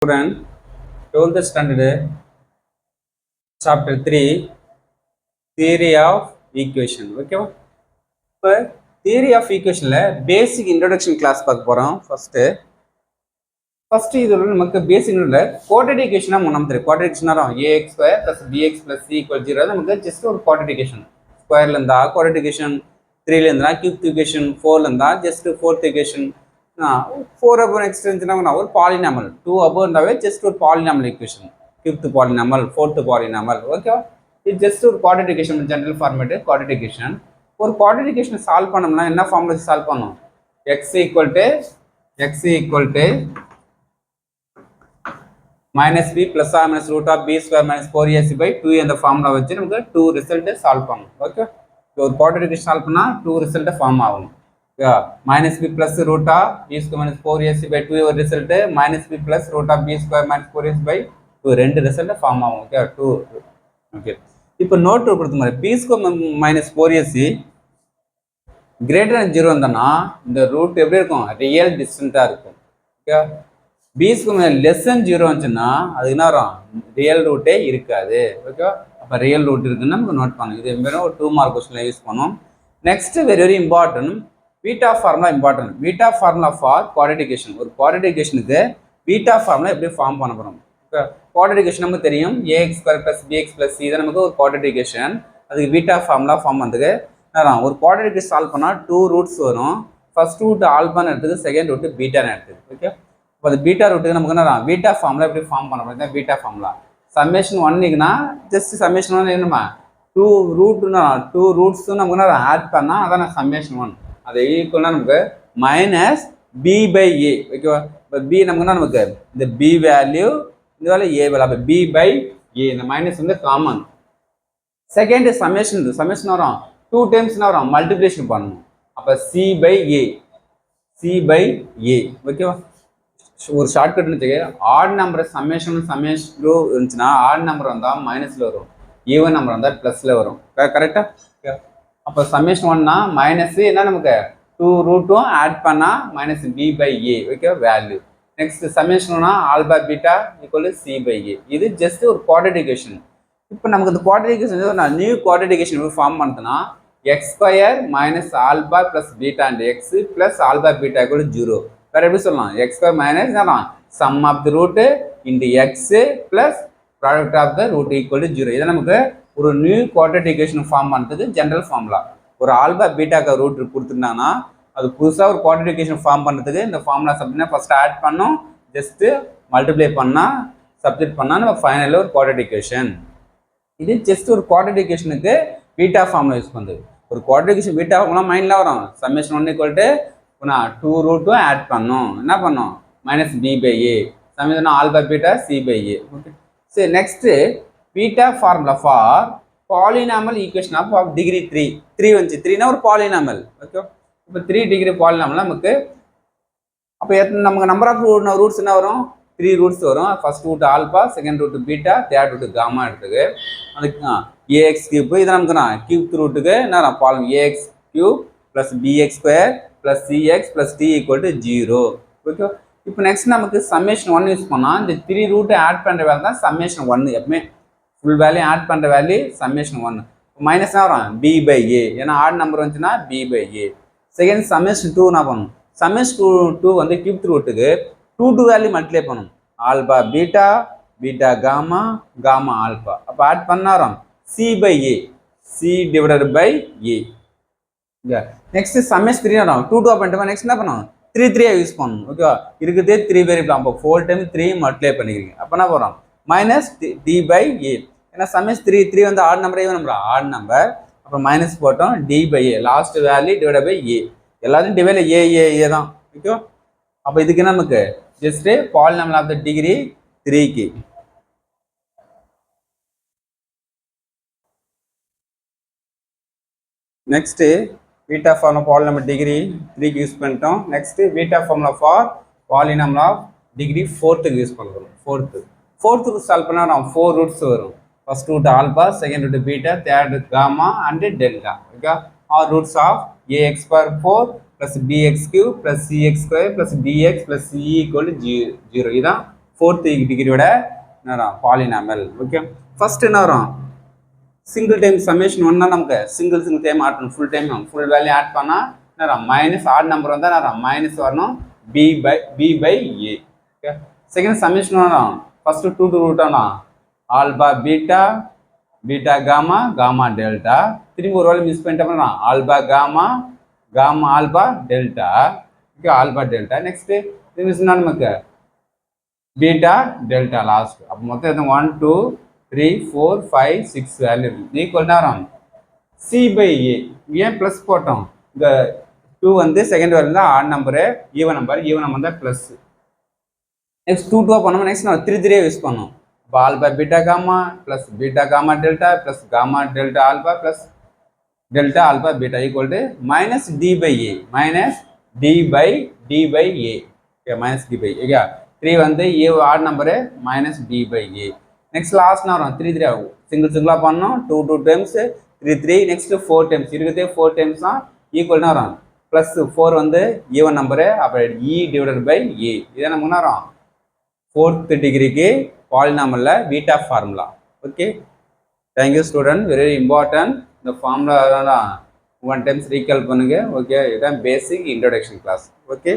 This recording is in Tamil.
Student, 12th standard, chapter 3, theory of equation. Okay, இப்போ theory of equationல basic introduction class பார்க்க போறோம். first இதுல நமக்கு basic introduction quadratic equation நம்ம தெரியும். quadratic equation ax square plus bx plus c equal 0 நமக்கு just ஒரு quadratic equation. ஸ்கொயர்ல இருந்தா quadratic equation, 3ல இருந்தா cube equation, 4ல இருந்தா just fourth equation. 4 above next இருந்துச்சுன்னா ஒரு பாலினாமல், 2 above இருந்தாவே just ஒரு polynomial equation, fifth polynomial, fourth polynomial. ஓகேவா? இது just ஒரு quadratic equation, general format quadratic equation. ஒரு quadratic equation சால்வ் பண்ணோம்னா என்ன ஃபார்முலா சால்வ் பண்ணணும்? x equal to minus b plus or minus root of b square minus 4ac by 2 இந்த ஃபார்முலா வச்சு நமக்கு 2 ரிசல்ட் சால்வ் பண்ணணும். ஓகே, ஒரு quadratic equation சால்வ் பண்ணா 2 ரிசல்ட் ஃபார்ம் ஆகும். minus b plus root of b square minus 4ac by 2 ஒரு result minus b plus root of b square minus 4ac by 2 ரெண்டு ரிசல்ட் ஃபார்ம் ஆகும். ஓகே, 2. ஓகே, இப்போ நோட் கொடுத்த மாதிரி b square minus 4ac greater than 0 வந்தனா இந்த ரூட் எப்படி இருக்கும்? ரியல் டிஸ்டன்ட்டா இருக்கும். Okay, b square less than 0 வந்துச்சுன்னா அது என்ன வரும்? ரியல் ரூட்டே இருக்காது. ஓகே, அப்ப ரியல் ரூட் இருக்குன்னு நமக்கு நோட் பண்ணுங்க. இது வெறும் ஒரு 2 மார்க் क्वेश्चनல யூஸ் பண்ணுவோம். Next very important beta formula important. Beta formula for quadratic equation. ஒரு quadratic equationக்கு பீட்டா ஃபார்முலா எப்படி ஃபார்ம் பண்ண போறோம்? quadratic equation நமக்கு தெரியும் ax square plus bx plus c தான் நமக்கு ஒரு quadratic equation. அதுக்கு பீட்டா ஃபார்முலா ஃபார்ம் பண்றதுக்கு ஒரு quadratic equation சால்வ் பண்ணா 2 ரூட்ஸ் வரும். ஃபர்ஸ்ட் ரூட் ஆல்பான்னு எடுத்துக்கு, செகண்ட் ரூட் பீட்டான்னு எடுத்துக்கு. ஓகே, அப்போ அது பீட்டா ரூட்டுக்கு நமக்கு என்ன பீட்டா ஃபார்முலா எப்படி ஃபார்ம் பண்ண போறோம்? பீட்டா ஃபார்முலா சம்மேஷன் 1னா ஜஸ்ட் சம்மேஷன் 1 என்னமா 2 ரூட்னா 2 ரூட்ஸ் நமக்கு ஆட் பண்ணா அதான் சம்மேஷன் 1. அது ஈக்குவல்னா நமக்கு மைனஸ் பி பை ஏ. ஓகேவா? இப்போ பி நமக்குன்னா நமக்கு இந்த பி வேல்யூ, இந்த வேல்யூ ஏ வேல்யூ, அப்போ பி பை ஏ, இந்த மைனஸ் வந்து காமன். செகண்ட் சம்மேஷன் வரும் 2 டைம்ஸ் வரும் மல்டிப்ளிகேஷன் பண்ணணும். அப்போ C by A, C by A. ஓகேவா? ஒரு ஷார்ட்கட் ஆட் நம்பர் சம்மேஷன் இருந்துச்சுன்னா ஆட் நம்பர் வந்தால் மைனஸில் வரும், ஈவன் நம்பர் வந்தால் ப்ளஸில் வரும். கரெக்டா? அப்போ சம்மேஷன் 1னா மைனஸ் என்ன நமக்கு 2 ரூட்டும் ஆட் பண்ணால் minus B by A. Okay, value. Next சம்மேஷன்னா alpha beta equal to C by A. இது ஜஸ்ட் ஒரு quadratic equation. இப்போ நமக்கு இந்த quadratic equation நான் நியூ quadratic equation ஃபார்ம் பண்ணுறதுன்னா X square minus alpha plus beta and X plus alpha beta equal to 0. வேறு எப்படி சொல்லலாம்? X square minus sum of the root into X plus product of the root equal to 0. இதை நமக்கு ஒரு நியூ quadratic equation ஃபார்ம் பண்ணுறதுக்கு ஜென்ரல் ஃபார்முலா. ஒரு ஆல்பா பீட்டாக்கு ரூட் கொடுத்துருந்தாங்கன்னா அது புதுசாக ஒரு quadratic equation ஃபார்ம் பண்ணுறதுக்கு இந்த ஃபார்முலா சப்ஜெக்ட்னா ஃபர்ஸ்ட் ஆட் பண்ணோம், ஜஸ்ட் மல்டிப்ளை பண்ணால் சப்ஜெக்ட் பண்ணால் நம்ம ஃபைனலில் ஒரு quadratic equation. இது ஜஸ்ட் ஒரு quadratic equationக்கு பீட்டா ஃபார்முலா யூஸ் பண்ணுது. ஒரு quadratic equation பீட்டா ஃபார்முலா மைண்டில் வரும். சம்மேஷன் 1 ஈக்குவல் டு 2 ரூட்டும் ஆட் பண்ணோம், என்ன பண்ணோம்? Minus B by A. Summation alpha beta C by A. Okay, சரி. Next beta formula for polynomial equation of degree 3 வந்துச்சு. 3னா ஒரு பாலினாமல். ஓகே, இப்போ 3 டிகிரி பாலினாமல் நமக்கு அப்போ நமக்கு நம்பர் ஆஃப் ரூட்ஸ் என்ன வரும்? 3 ரூட்ஸ் வரும். First root alpha, second root beta, third root gamma எடுத்துக்கு. அதுக்கு ஏஎக்ஸ் கியூப், இதை நமக்கு கியூப் ரூட்டுக்கு என்ன பாலினம் A X cube plus B X square plus C X plus D equal to 0. Okay, இப்போ நெக்ஸ்ட் நமக்கு சம்மேஷன் 1 யூஸ் பண்ணால் இந்த 3 ரூட்டை ஆட் பண்ணுற வேலை தான் சம்மேஷன் 1. எப்பவுமே ஃபுல் வேல்யூ ஆட் பண்ணுற வேல்யூ சம்மேஷன் 1. மைனஸ் தான் வரும் பி பை ஏ, ஏன்னா ஆட் நம்பர் வந்துச்சுன்னா B by A. Second summation 2 என்ன பண்ணணும்? சம்மேஷன் 2 வந்து கியூப் ரூட்டுக்கு 2 வேல்யூ மல்டிப்ளை பண்ணணும். Alpha beta, beta gamma, gamma alpha. அப்போ ஆட் பண்ண வரும் C by A, C divided by A. Next summation 3 வரும் 2 பண்ணிட்டு நெக்ஸ்ட் என்ன பண்ணணும்? 3 யூஸ் பண்ணணும். ஓகேவா? இருக்குதே 3 வேரியபிள், அப்போ 4 டைம் 3 மல்டிப்ளை பண்ணிக்கிறீங்க. அப்போ என்ன போகிறோம்? மைனஸ் டி பை ஏ. ஏன்னா சம்மேஷன் 3 வந்து ஆட் நம்பர், ஏன் நம்பர் ஆட் நம்பர். அப்போ மைனஸ் போட்டோம் d by a, last value divide by a. எல்லாத்தையும் டிவைட் ஏ தான். ஓகே, அப்போ இதுக்கு நமக்கு just polynomial of the degree 3க்கு. Next beta formula polynomial degree 3க்கு யூஸ் பண்ணிட்டோம். Next beta formula for polynomial of degree 4க்கு யூஸ் பண்ணுறோம். ஃபோர்த்துக்கு சால்வ் பண்ணால் 4 ரூட்ஸ் வரும். First root alpha, second root beta, third root gamma and delta. Okay, are roots of A X power 4 plus bx cube plus cx square plus dx plus c equal to 0. இதுதான் 4th டிகிரியோட என்ன வரும் பாலினாமல். ஓகே, ஃபர்ஸ்ட் என்ன வரும் சிங்கிள் டைம் சம்மேஷன் ஒன்னா நமக்கு சிங்கிள் டைம் ஆட் பண்ணணும், ஃபுல் வேல்யூ ஆட் பண்ணா என்ன வரும் மைனஸ் ஆட் நம்பர் வந்தா என்ன வரும் மைனஸ் வரணும் b by a. Okay, second summation வரும் ஃபர்ஸ்ட் 2 to root ஆனா ஆல்பா பீட்டா காமா டெல்டா, திரும்பி ஒரு வேளை மிஸ் பண்ணிட்டோம்னா alpha gamma alpha delta. Okay, alpha delta. Next இது மிஸ் நமக்கு பீட்டா டெல்டா லாஸ்ட். அப்போ மொத்தம் 1 2 3 4 5 6 வேல்யூ ஈக்குவல் நேரம் c/a. ஏன் ப்ளஸ் போட்டோம், இந்த 2 வந்து செகண்ட் வேல்யூ தான் ஆட் நம்பரு, ஈவன் நம்பர் தான் ப்ளஸ். நெக்ஸ்ட் 2 2 பண்ணோம். நெக்ஸ்ட் நான் 3 3 யூஸ் பண்ணோம். Alpha beta gamma delta plus gamma delta alpha plus delta alpha beta equal to minus d/a minus d/a. Okay, minus d/a. Okay, 3 வந்து a odd number minus d/a. Next last வரும் 3 3 ஆகும், சிங்கிளா பண்ணோம் 2 2 டைம்ஸ் 3 3. நெக்ஸ்ட் 4 டைம்ஸ் இருக்குது, 4 டைம்ஸ் தான் ஈக்குவல்னா வரும் பிளஸ் 4 வந்து ஈவன் நம்பரு, அப்புறம் e/a. இதை நமக்கு வரும் 4th டிகிரிக்கு பாலினாமல்ல beta formula. Okay, thank you student, very important. இந்த ஃபார்முலா தான் 1 டைம்ஸ் ரீகால் பண்ணுங்க. ஓகே, இதுதான் பேசிக் இன்ட்ரோடக்ஷன் கிளாஸ். ஓகே.